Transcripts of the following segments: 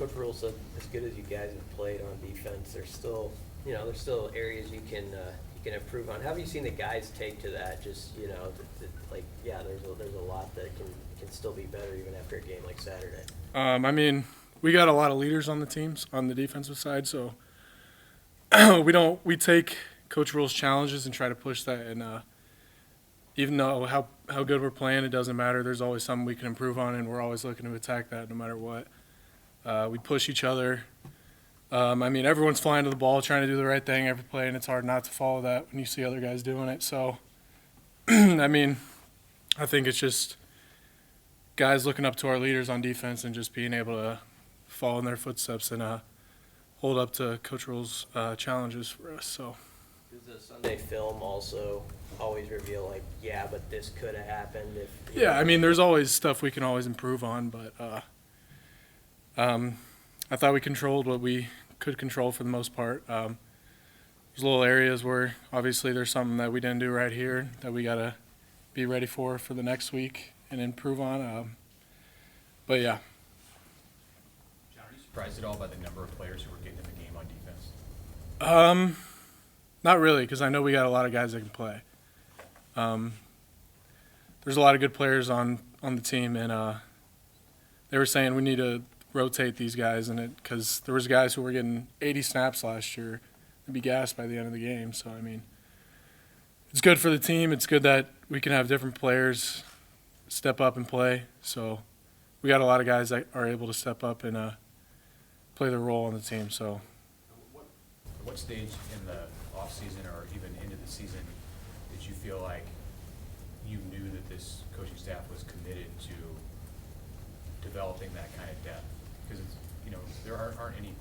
Coach Rule said, as good as you guys have played on defense, there's still, there's still areas you can improve on. How have you seen the guys take to that? Just, like, yeah, there's a lot that can still be better even after a game like Saturday. I mean, we got a lot of leaders on the teams on the defensive side, so we take Coach Rule's challenges and try to push that. And even though how good we're playing, it doesn't matter. There's always something we can improve on, and we're always looking to attack that no matter what. We push each other. I mean, everyone's flying to the ball, trying to do the right thing every play, and it's hard not to follow that when you see other guys doing it. So, I mean, I think it's just guys looking up to our leaders on defense and just being able to follow in their footsteps and hold up to Coach Rule's challenges for us. So, does the Sunday film also always reveal, like, yeah, but this could have happened if? Yeah, I mean, there's always stuff we can always improve on, but I thought we controlled what we could control for the most part. There's little areas where obviously there's something that we didn't do right here that we got to be ready for the next week and improve on. But, yeah. John, are you surprised at all by the number of players who are getting in the game on defense? Not really, because I know we got a lot of guys that can play. There's a lot of good players on the team, and they were saying we need to rotate these guys in it because there was guys who were getting 80 snaps last year and be gassed by the end of the game. So, I mean, it's good for the team. It's good that we can have different players step up and play. So we got a lot of guys that are able to step up and play their role on the team. So, At what stage in the offseason or even into the season did you feel like you knew that this coaching staff was committed to developing that kind of depth? Because there aren't any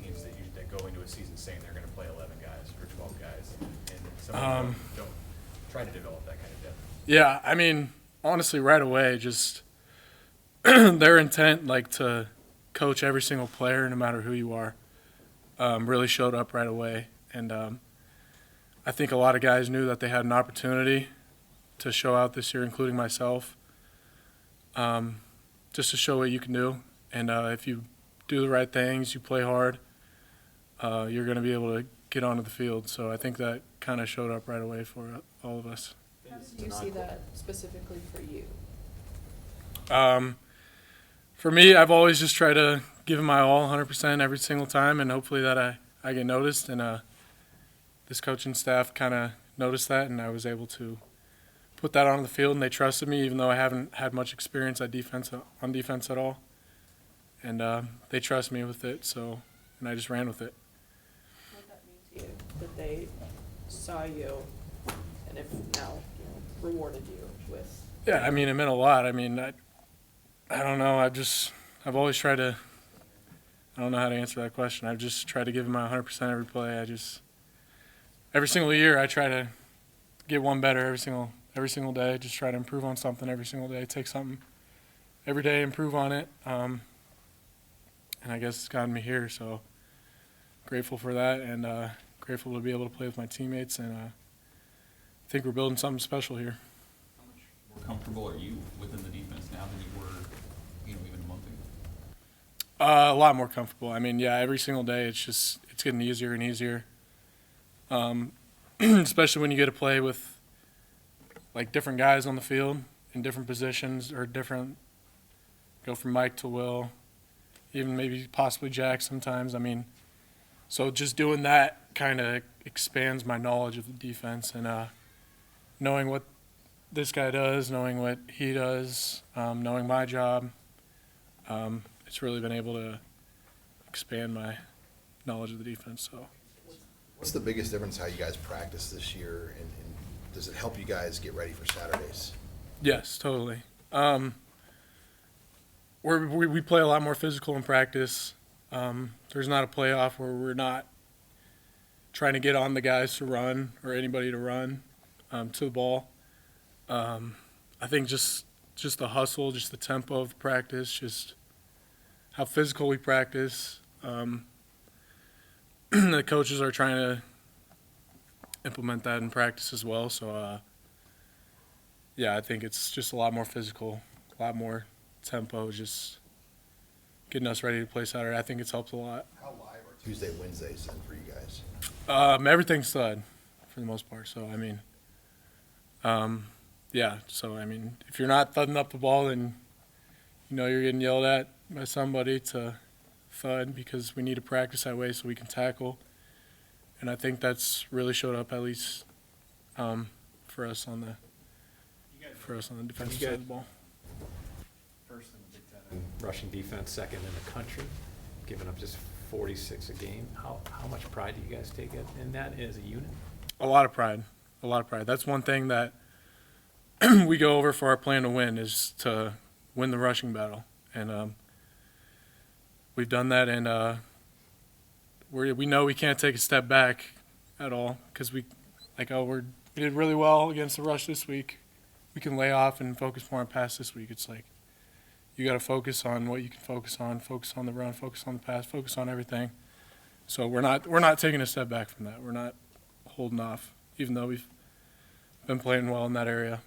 teams that go into a season saying they're going to play 11 guys or 12 guys, and some of them don't try to develop that kind of depth. yeah, I mean, honestly, right away, just their intent, like to coach every single player, no matter who you are, really showed up right away. And I think a lot of guys knew that they had an opportunity to show out this year, including myself, just to show what you can do. And if you do the right things, you play hard, you're going to be able to get onto the field. So I think that kind of showed up right away for all of us. How did you see that specifically for you? For me, I've always just tried to give it my all 100% every single time, and hopefully that I get noticed. And this coaching staff kind of noticed that, and I was able to put that on the field, and they trusted me even though I haven't had much experience on defense at all. And they trust me with it, and I just ran with it. What that mean to you, that they saw you and if now rewarded you with? Yeah, I mean, it meant a lot. I mean, I don't know. I've always tried to. I don't know how to answer that question. I've just tried to give it my 100% every play. Every single year, I try to get one better every single day. Just try to improve on something every single day. Take something every day, improve on it. And I guess it's gotten me here. So grateful for that, and grateful to be able to play with my teammates. And I think we're building something special here. How much more comfortable are you within the defense now than you were, even a month ago? A lot more comfortable. I mean, yeah, every single day it's getting easier and easier. Especially when you get to play with like different guys on the field in different positions or go from Mike to Will, even maybe possibly Jack sometimes. I mean, so just doing that kind of expands my knowledge of the defense and knowing what this guy does, knowing what he does, knowing my job. It's really been able to expand my knowledge of the defense. So, what's the biggest difference how you guys practice this year, and does it help you guys get ready for Saturdays? Yes, totally. We play a lot more physical in practice. There's not a playoff where we're not trying to get on the guys to run or anybody to run to the ball. I think just the hustle, just the tempo of the practice, just how physical we practice. The coaches are trying to implement that in practice as well. So, yeah, I think it's just a lot more physical, a lot more tempo, just getting us ready to play Saturday. I think it's helped a lot. How live are Tuesday, Wednesdays then for you guys? Everything's stud for the most part. So, I mean, yeah. So, I mean, if you're not thudding up the ball, then you know you're getting yelled at by somebody to thud because we need to practice that way so we can tackle. And I think that's really showed up at least for us on the defensive side of the ball. First in the Big Ten in rushing defense, second in the country, giving up just 46 a game. How much pride do you guys take in that as a unit? A lot of pride. A lot of pride. That's one thing that we go over for our plan to win is to win the rushing battle. And we've done that, and we know we can't take a step back at all because we did really well against the rush this week. We can lay off and focus more on pass this week. It's like you got to focus on what you can focus on the run, focus on the pass, focus on everything. So we're not taking a step back from that. We're not holding off, even though we've been playing well in that area.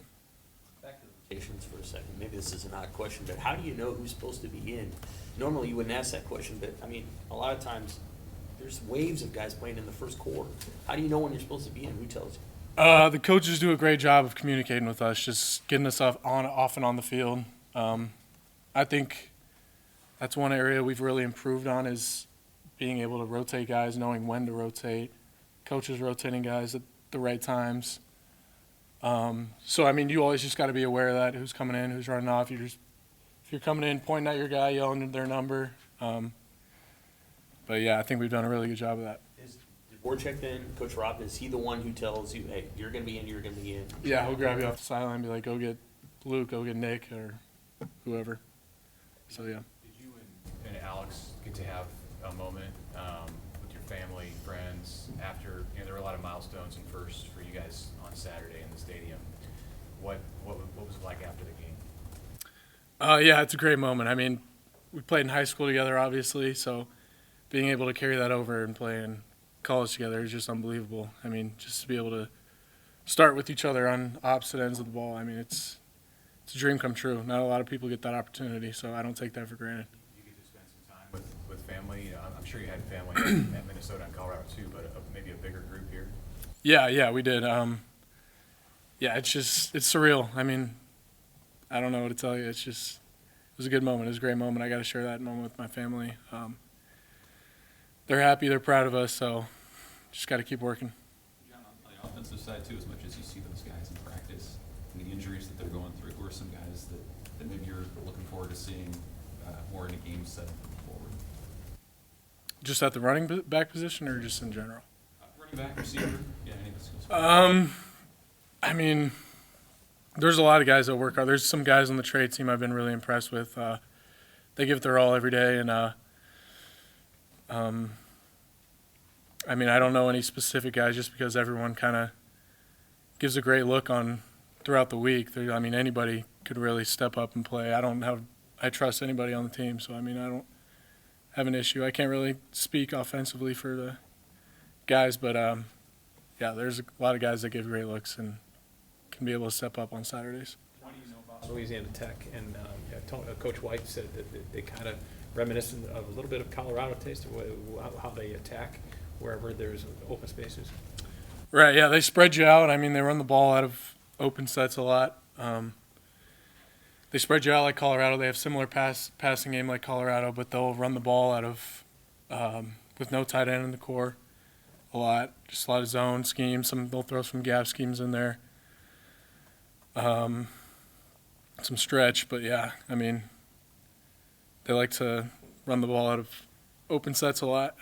Back to the rotations for a second. Maybe this is an odd question, but how do you know who's supposed to be in? Normally you wouldn't ask that question, but I mean, a lot of times there's waves of guys playing in the first quarter. How do you know when you're supposed to be in? Who tells you? The coaches do a great job of communicating with us, just getting us off and on the field. I think that's one area we've really improved on is being able to rotate guys, knowing when to rotate, coaches rotating guys at the right times. So, I mean, you always just got to be aware of that, who's coming in, who's running off. If you're coming in, pointing at your guy, yelling their number. But, yeah, I think we've done a really good job of that. Did Warcheck then, Coach Rob, is he the one who tells you, hey, you're going to be in, you're going to be in? Yeah, he'll grab you off the sideline and be like, go get Luke, go get Nick, or whoever. So, yeah. Did you and Alex get to have a moment with your family, friends, after, there were a lot of milestones and firsts for you guys on Saturday in the stadium. What was it like after the game? Yeah, it's a great moment. I mean, we played in high school together, obviously, so being able to carry that over and play in college together is just unbelievable. I mean, just to be able to start with each other on opposite ends of the ball, I mean, it's a dream come true. Not a lot of people get that opportunity, so I don't take that for granted. You get to spend some time with family. I'm sure you had family at Minnesota and Colorado too, but maybe a bigger group here. Yeah, we did. Yeah, it's surreal. I mean, I don't know what to tell you. It was a good moment. It was a great moment. I got to share that moment with my family. They're happy. They're proud of us. So just got to keep working. John, on the offensive side too, as much as you see those guys in practice and the injuries that they're going through, who are some guys that maybe you're looking forward to seeing more in a game set forward? Just at the running back position or just in general? Running back, receiver, yeah, any of the skills. I mean, there's a lot of guys that work hard. There's some guys on the trade team I've been really impressed with. They give their all every day, and I mean, I don't know any specific guys just because everyone kind of gives a great look on throughout the week. I mean, anybody could really step up and play. I trust anybody on the team, so I mean, I don't have an issue. I can't really speak offensively for the guys, but yeah, there's a lot of guys that give great looks and can be able to step up on Saturdays. What do you know about Louisiana Tech? And Coach White said that they kind of reminiscent of a little bit of Colorado taste of how they attack wherever there's open spaces. Right, yeah, they spread you out. I mean, they run the ball out of open sets a lot. They spread you out like Colorado. They have similar passing game like Colorado, but they'll run the ball out of with no tight end in the core a lot. Just a lot of zone schemes. They'll throw some gap schemes in there. Some stretch, but yeah, I mean, they like to run the ball out of open sets a lot.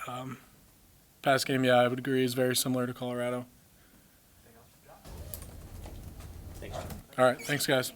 Pass game, yeah, I would agree, is very similar to Colorado. Thanks. All right, thanks, guys.